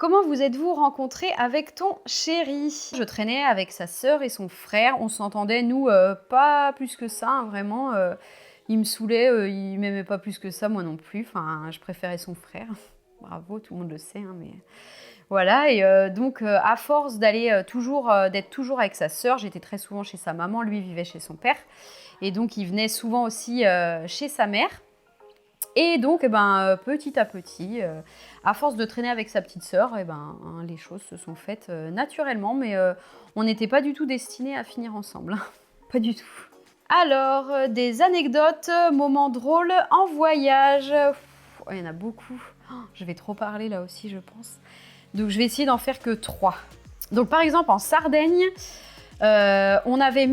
Comment vous êtes-vous rencontrés avec ton chéri? Je traînais avec sa sœur et son frère. On s'entendait, nous, pas plus que ça, hein, vraiment. Il me saoulait, il m'aimait pas plus que ça, moi non plus. Enfin, je préférais son frère. Bravo, tout le monde le sait, hein, mais voilà. Et donc, à force d'aller d'être toujours avec sa sœur, j'étais très souvent chez sa maman, lui vivait chez son père. Et donc, il venait souvent aussi chez sa mère. Et donc, petit à petit, à force de traîner avec sa petite sœur, les choses se sont faites naturellement, mais on n'était pas du tout destinés à finir ensemble. Pas du tout. Alors, des anecdotes, moments drôles en voyage. Il y en a beaucoup. Oh, je vais trop parler là aussi, je pense. Donc, je vais essayer d'en faire que 3. Donc, par exemple, en Sardaigne, on avait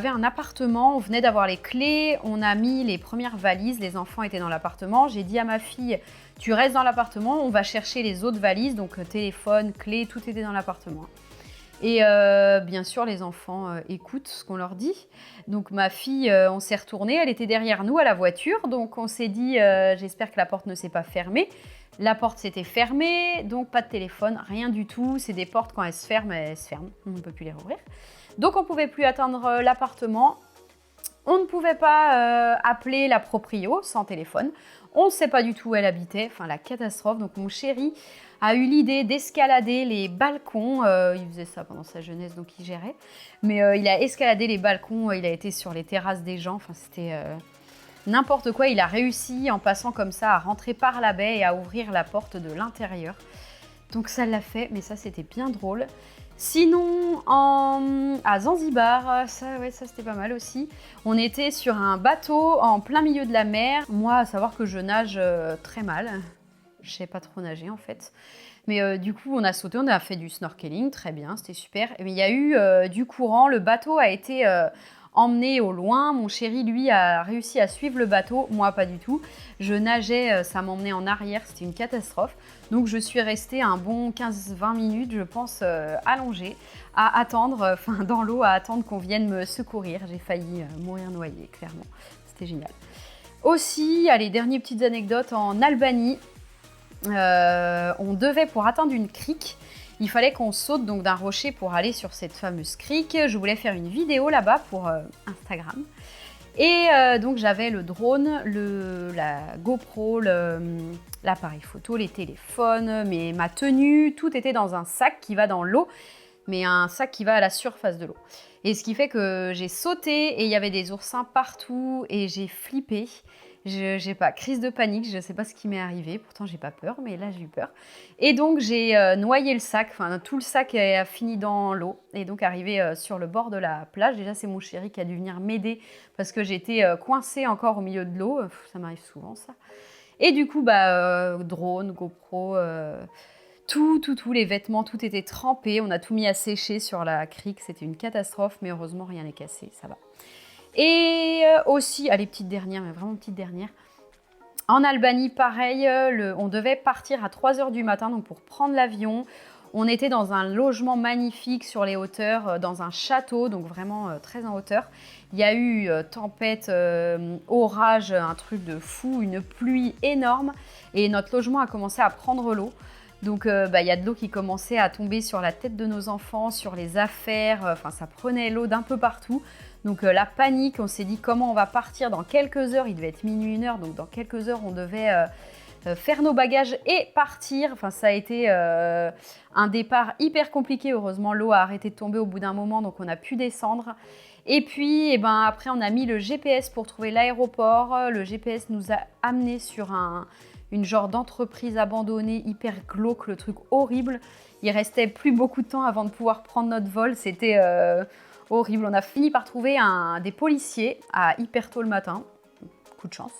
un appartement, on venait d'avoir les clés, on a mis les premières valises, les enfants étaient dans l'appartement. J'ai dit à ma fille, tu restes dans l'appartement, on va chercher les autres valises, donc téléphone, clés, tout était dans l'appartement. Et bien sûr, les enfants écoutent ce qu'on leur dit. Donc ma fille, on s'est retourné, elle était derrière nous à la voiture, donc on s'est dit, j'espère que la porte ne s'est pas fermée. La porte s'était fermée, donc pas de téléphone, rien du tout. C'est des portes, quand elles se ferment, on ne peut plus les rouvrir. Donc on ne pouvait plus atteindre l'appartement. On ne pouvait pas appeler la proprio sans téléphone. On ne sait pas du tout où elle habitait, enfin la catastrophe. Donc mon chéri a eu l'idée d'escalader les balcons. Il faisait ça pendant sa jeunesse, donc il gérait. Mais il a escaladé les balcons, il a été sur les terrasses des gens. Enfin, c'était n'importe quoi. Il a réussi, en passant comme ça, à rentrer par la baie et à ouvrir la porte de l'intérieur. Donc ça l'a fait, mais ça, c'était bien drôle. Sinon, à Zanzibar, ça c'était pas mal aussi. On était sur un bateau en plein milieu de la mer. Moi, à savoir que je nage très mal. Je sais pas trop nager en fait. Mais du coup, on a sauté, on a fait du snorkeling, très bien, c'était super. Mais il y a eu du courant, le bateau a été emmené au loin. Mon chéri, lui, a réussi à suivre le bateau, moi pas du tout. Je nageais, ça m'emmenait en arrière, c'était une catastrophe. Donc je suis restée un bon 15-20 minutes, je pense, allongée, à attendre, dans l'eau, à attendre qu'on vienne me secourir. J'ai failli mourir noyée, clairement. C'était génial. Aussi, allez, dernières petites anecdotes, en Albanie, on devait, pour atteindre une crique, il fallait qu'on saute donc d'un rocher pour aller sur cette fameuse crique. Je voulais faire une vidéo là-bas pour Instagram. Et donc j'avais le drone, la GoPro, l'appareil photo, les téléphones, ma tenue, tout était dans un sac qui va dans l'eau, mais un sac qui va à la surface de l'eau. Et ce qui fait que j'ai sauté et il y avait des oursins partout et j'ai flippé. J'ai pas, crise de panique, je sais pas ce qui m'est arrivé, pourtant j'ai pas peur, mais là j'ai eu peur. Et donc j'ai noyé le sac, tout le sac a fini dans l'eau. Et donc arrivé sur le bord de la plage, déjà c'est mon chéri qui a dû venir m'aider parce que j'étais coincée encore au milieu de l'eau, ça m'arrive souvent ça. Et du coup, drone, GoPro, tout, les vêtements, tout était trempé, on a tout mis à sécher sur la crique, c'était une catastrophe, mais heureusement rien n'est cassé, ça va. Et aussi, allez, petite dernière, mais vraiment petite dernière. En Albanie, pareil, on devait partir à 3h du matin donc pour prendre l'avion. On était dans un logement magnifique sur les hauteurs, dans un château, donc vraiment très en hauteur. Il y a eu tempête, orage, un truc de fou, une pluie énorme. Et notre logement a commencé à prendre l'eau. Donc il y a de l'eau qui commençait à tomber sur la tête de nos enfants, sur les affaires. Ça prenait l'eau d'un peu partout. Donc la panique, on s'est dit comment on va partir dans quelques heures, il devait être minuit, 1h, donc dans quelques heures on devait faire nos bagages et partir. Ça a été un départ hyper compliqué, heureusement l'eau a arrêté de tomber au bout d'un moment, donc on a pu descendre. Et puis après on a mis le GPS pour trouver l'aéroport, le GPS nous a amenés sur une genre d'entreprise abandonnée, hyper glauque, le truc horrible. Il restait plus beaucoup de temps avant de pouvoir prendre notre vol, c'était horrible. On a fini par trouver des policiers à hyper tôt le matin, coup de chance.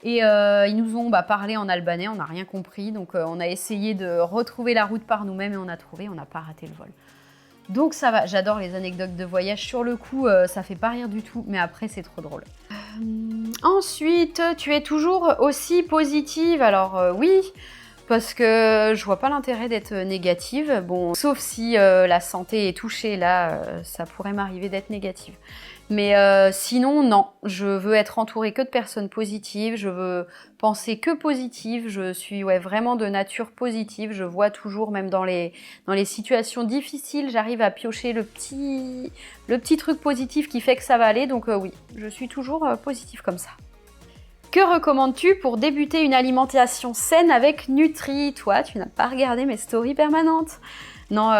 Et ils nous ont parlé en albanais, on n'a rien compris. Donc on a essayé de retrouver la route par nous-mêmes et on a trouvé, on n'a pas raté le vol. Donc ça va, j'adore les anecdotes de voyage. Sur le coup, ça fait pas rire du tout, mais après c'est trop drôle. Ensuite, tu es toujours aussi positive. Alors oui, parce que je vois pas l'intérêt d'être négative. Bon, sauf si la santé est touchée, là, ça pourrait m'arriver d'être négative. Mais sinon, non, je veux être entourée que de personnes positives, je veux penser que positive, je suis vraiment de nature positive, je vois toujours, même dans les situations difficiles, j'arrive à piocher le petit truc positif qui fait que ça va aller, donc oui, je suis toujours positive comme ça. Que recommandes-tu pour débuter une alimentation saine avec Nutri? Toi, tu n'as pas regardé mes stories permanentes. Non,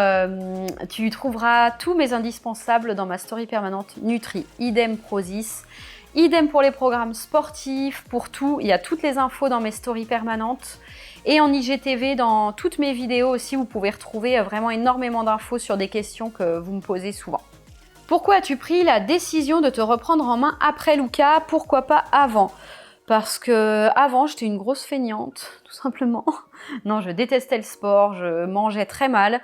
tu trouveras tous mes indispensables dans ma story permanente Nutri, idem Prozis, idem pour les programmes sportifs, pour tout, il y a toutes les infos dans mes stories permanentes. Et en IGTV, dans toutes mes vidéos aussi, vous pouvez retrouver vraiment énormément d'infos sur des questions que vous me posez souvent. Pourquoi as-tu pris la décision de te reprendre en main après Luca? Pourquoi pas avant? Parce que avant j'étais une grosse feignante, tout simplement. Non, je détestais le sport, je mangeais très mal.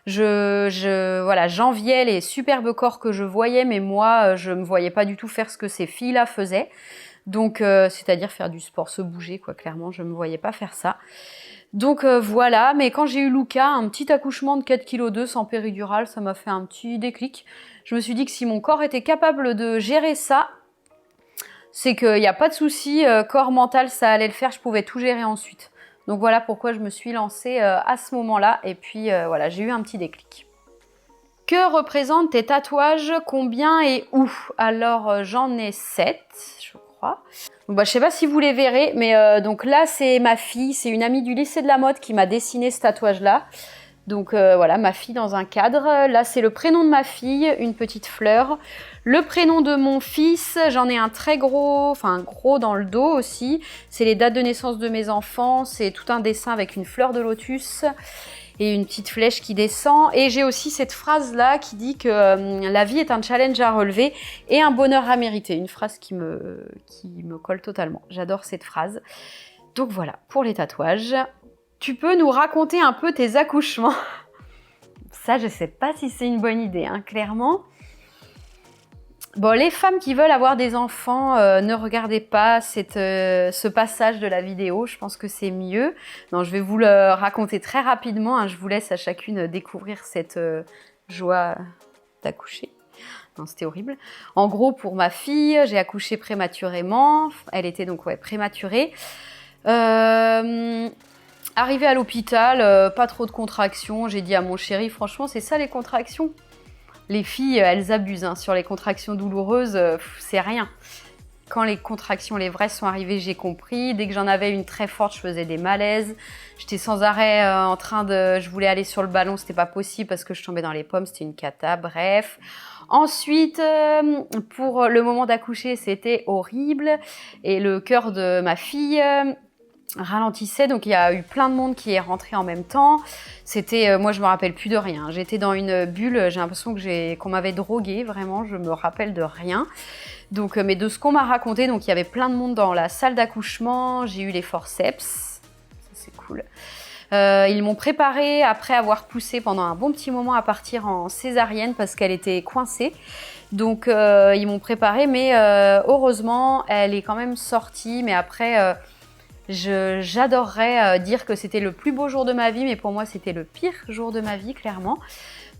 Voilà, j'enviais les superbes corps que je voyais, mais moi, je me voyais pas du tout faire ce que ces filles-là faisaient. Donc, c'est-à-dire faire du sport, se bouger, quoi. Clairement, je me voyais pas faire ça. Donc voilà, mais quand j'ai eu Luca, un petit accouchement de 4,2 kg sans péridurale, ça m'a fait un petit déclic. Je me suis dit que si mon corps était capable de gérer ça, c'est qu'il n'y a pas de souci, corps, mental, ça allait le faire, je pouvais tout gérer ensuite. Donc voilà pourquoi je me suis lancée à ce moment-là, et puis voilà, j'ai eu un petit déclic. Que représentent tes tatouages? Combien et où? Alors j'en ai 7, je crois. Donc, je sais pas si vous les verrez, mais donc là c'est ma fille, c'est une amie du lycée de la mode qui m'a dessiné ce tatouage-là. Donc voilà, ma fille dans un cadre. Là, c'est le prénom de ma fille, une petite fleur. Le prénom de mon fils, j'en ai un très gros, enfin gros dans le dos aussi. C'est les dates de naissance de mes enfants. C'est tout un dessin avec une fleur de lotus et une petite flèche qui descend. Et j'ai aussi cette phrase-là qui dit que la vie est un challenge à relever et un bonheur à mériter. Une phrase qui me colle totalement. J'adore cette phrase. Donc voilà, pour les tatouages. Tu peux nous raconter un peu tes accouchements? Ça, je sais pas si c'est une bonne idée, hein, clairement. Bon, les femmes qui veulent avoir des enfants, ne regardez pas ce passage de la vidéo, je pense que c'est mieux. Non, je vais vous le raconter très rapidement, hein, je vous laisse à chacune découvrir cette joie d'accoucher. Non, c'était horrible. En gros, pour ma fille, j'ai accouché prématurément, elle était donc prématurée. Arrivée à l'hôpital, pas trop de contractions, j'ai dit à mon chéri, franchement, c'est ça les contractions? Les filles, elles abusent, hein, sur les contractions douloureuses, c'est rien. Quand les contractions, les vraies, sont arrivées, j'ai compris. Dès que j'en avais une très forte, je faisais des malaises. J'étais sans arrêt en train de... Je voulais aller sur le ballon, c'était pas possible parce que je tombais dans les pommes, c'était une cata, bref. Ensuite, pour le moment d'accoucher, c'était horrible. Et le cœur de ma fille... ralentissait, donc il y a eu plein de monde qui est rentré en même temps. C'était, moi je me rappelle plus de rien. J'étais dans une bulle, j'ai l'impression qu'on m'avait droguée, vraiment, je me rappelle de rien. Donc, mais de ce qu'on m'a raconté, donc il y avait plein de monde dans la salle d'accouchement, j'ai eu les forceps, ça c'est cool. Ils m'ont préparée après avoir poussé pendant un bon petit moment à partir en césarienne parce qu'elle était coincée. Donc ils m'ont préparée, mais heureusement elle est quand même sortie, mais après... j'adorerais dire que c'était le plus beau jour de ma vie, mais pour moi c'était le pire jour de ma vie, clairement.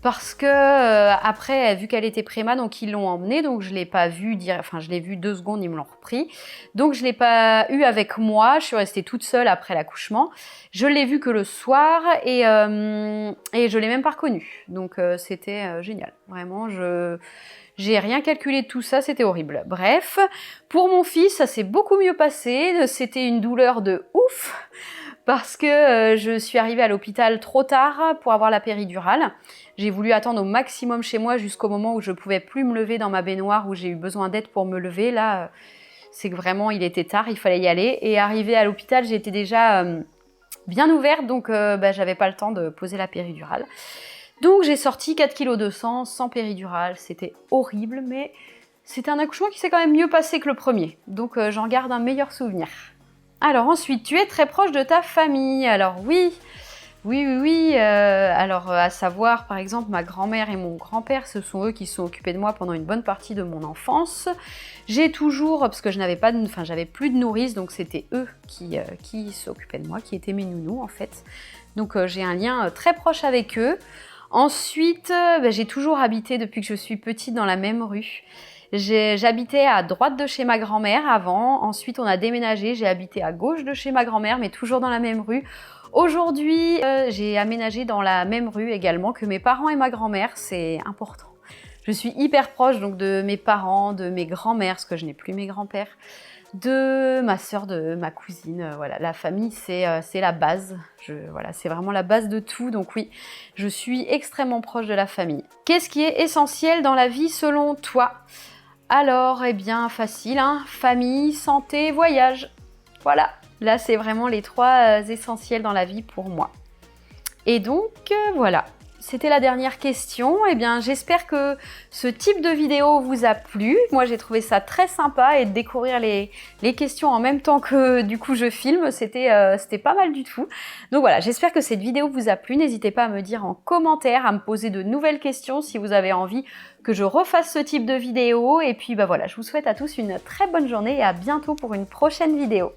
Parce que après, vu qu'elle était préma, donc ils l'ont emmenée, donc je l'ai pas vue, enfin je l'ai vue 2 secondes, ils me l'ont repris. Donc je l'ai pas eu avec moi, je suis restée toute seule après l'accouchement. Je l'ai vue que le soir et je l'ai même pas reconnue. Donc c'était génial, vraiment. J'ai rien calculé de tout ça, c'était horrible. Bref, pour mon fils, ça s'est beaucoup mieux passé. C'était une douleur de ouf parce que je suis arrivée à l'hôpital trop tard pour avoir la péridurale. J'ai voulu attendre au maximum chez moi jusqu'au moment où je pouvais plus me lever dans ma baignoire, où j'ai eu besoin d'aide pour me lever. Là, c'est que vraiment, il était tard, il fallait y aller. Et arrivée à l'hôpital, j'étais déjà bien ouverte, donc j'avais pas le temps de poser la péridurale. Donc j'ai sorti 4,2 kg sans péridurale, c'était horrible, mais c'était un accouchement qui s'est quand même mieux passé que le premier. Donc j'en garde un meilleur souvenir. Alors ensuite, tu es très proche de ta famille. Alors oui. Alors à savoir, par exemple, ma grand-mère et mon grand-père, ce sont eux qui se sont occupés de moi pendant une bonne partie de mon enfance. J'ai toujours, parce que j'avais plus de nourrice, donc c'était eux qui s'occupaient de moi, qui étaient mes nounous en fait. Donc j'ai un lien très proche avec eux. Ensuite, j'ai toujours habité depuis que je suis petite dans la même rue. J'habitais à droite de chez ma grand-mère avant, ensuite on a déménagé, j'ai habité à gauche de chez ma grand-mère, mais toujours dans la même rue. Aujourd'hui, j'ai aménagé dans la même rue également que mes parents et ma grand-mère, c'est important. Je suis hyper proche donc de mes parents, de mes grands-mères, parce que je n'ai plus mes grands-pères, de ma sœur, de ma cousine. Voilà, la famille, c'est la base. Voilà, c'est vraiment la base de tout. Donc oui, je suis extrêmement proche de la famille. Qu'est-ce qui est essentiel dans la vie selon toi? Alors, eh bien, facile, hein, famille, santé, voyage. Voilà, là, c'est vraiment les 3 essentiels dans la vie pour moi. Et donc, voilà. C'était la dernière question. Eh bien, j'espère que ce type de vidéo vous a plu. Moi, j'ai trouvé ça très sympa et de découvrir les questions en même temps que du coup je filme, c'était pas mal du tout. Donc voilà, j'espère que cette vidéo vous a plu. N'hésitez pas à me dire en commentaire, à me poser de nouvelles questions si vous avez envie que je refasse ce type de vidéo. Et puis bah voilà, je vous souhaite à tous une très bonne journée et à bientôt pour une prochaine vidéo.